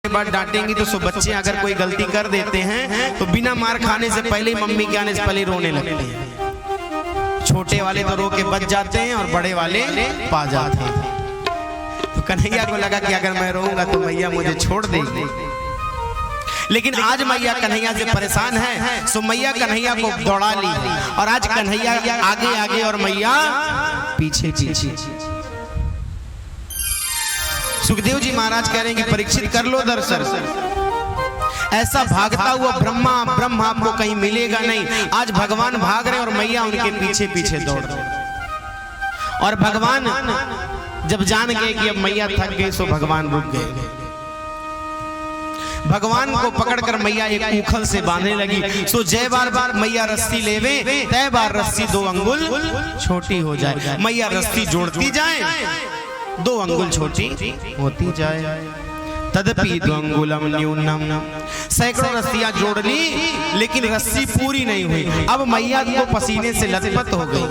बात डांटेंगी तो सो बच्चे अगर कोई गलती कर देते हैं तो बिना मार खाने से पहले ही मम्मी के आने से पहले रोने लगते हैं। छोटे वाले तो रो के बच जाते हैं और बड़े वाले पा जाते हैं। तो कन्हैया को लगा कि अगर मैं रोऊंगा तो मैया मुझे छोड़ देगी, लेकिन आज मैया कन्हैया से परेशान है, सो मैया कन्हैया को दौड़ा ली और आज कन्हैया आगे आगे और मैया पीछे पीछे। सुखदेव जी महाराज कह रहे हैं कि परीक्षित कर लो दर्शन, ऐसा भागता हुआ ब्रह्म आपको कहीं मिलेगा नहीं। आज भगवान भाग रहे और मैया उनके पीछे पीछे दौड़ रहे। और भगवान जब जान गए कि अब मैया थक गए सो भगवान रुक गए। भगवान को पकड़कर मैया एक उखल से बांधने लगी। सो जय बार बार मैया रस्सी लेवे, तय बार रस्सी 2 अंगुल छोटी हो जाए। मैया रस्सी जोड़ती जाए, 2 अंगुल छोटी होती जाए। तदपि 2 अंगुलम न्यूनम, सैकड़ों रस्सियां जोड़ ली लेकिन रस्सी पूरी नहीं हुई। अब मैया तो पसीने से लथपथ हो गई।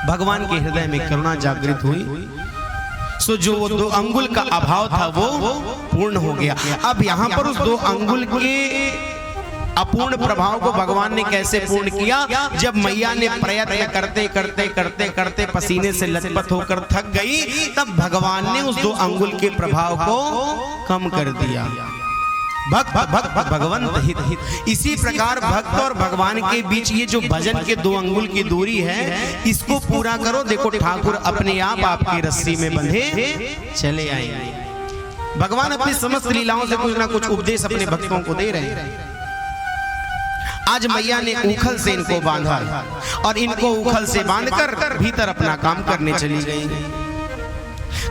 भगवान के हृदय में करुणा जागृत हुई। सो जो 2 अंगुल का अभाव था वो पूर्ण हो गया। अब यहाँ पर उस 2 अंगुल के अपूर्ण प्रभाव को भगवान ने कैसे पूर्ण किया? जब मैया ने प्रयत्न करते करते करते करते पसीने से लथपथ होकर थक गई, तब भगवान ने उस 2 अंगुल के प्रभाव को कम कर दिया। भक्त भक्त भगवंत हित। इसी प्रकार भक्त और भगवान के बीच ये जो भजन के 2 अंगुल की दूरी है, इसको पूरा करो। देखो ठाकुर अपने आप आपकी रस्सी में बंधे चले आएंगे। भगवान अपनी समस्त लीलाओं से कुछ ना कुछ उपदेश अपने भक्तों को दे रहे हैं। आज मैया ने उखल से इनको बांधा और इनको उखल से बांधकर भीतर अपना काम करने चली गई।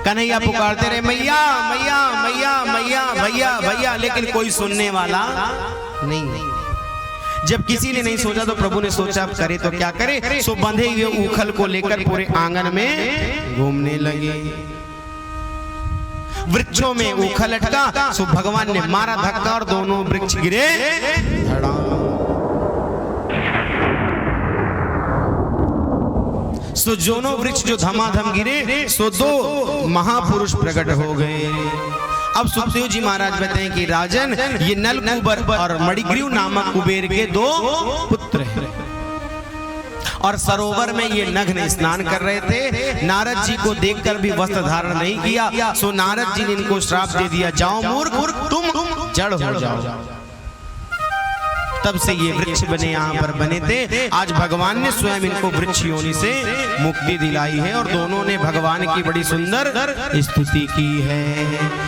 कन्हैया पुकारते रहे मैया मैया मैया मैया भैया भैया, लेकिन कोई सुनने वाला नहीं। जब किसी ने नहीं सोचा तो प्रभु ने सोचा अब करे तो क्या करे। सो बंधे हुए उखल को लेकर पूरे आंगन में घूमने लगे। वृक्षों में उखल लटका, सो भगवान ने मारा धक्का और दोनों वृक्ष गिरे धड़ाम। सो दोनों वृक्ष जो धमाधम गिरे, सो 2 महापुरुष प्रकट हो गए। अब सुखदेव जी महाराज बताएं कि राजन, ये नलकूबर और मणिग्रीव नामक कुबेर के 2 पुत्र हैं और सरोवर में ये नग्न स्नान कर रहे थे। नारद जी को देखकर भी वस्त्र धारण नहीं किया। सो नारद जी ने इनको श्राप दे दिया, जाओ मूर्ख तुम जड़ हो जाओ। तब से ये वृक्ष बने, यहाँ पर बने थे। आज भगवान ने स्वयं इनको वृक्ष योनि से मुक्ति दिलाई है और दोनों ने भगवान की बड़ी सुंदर स्तुति की है।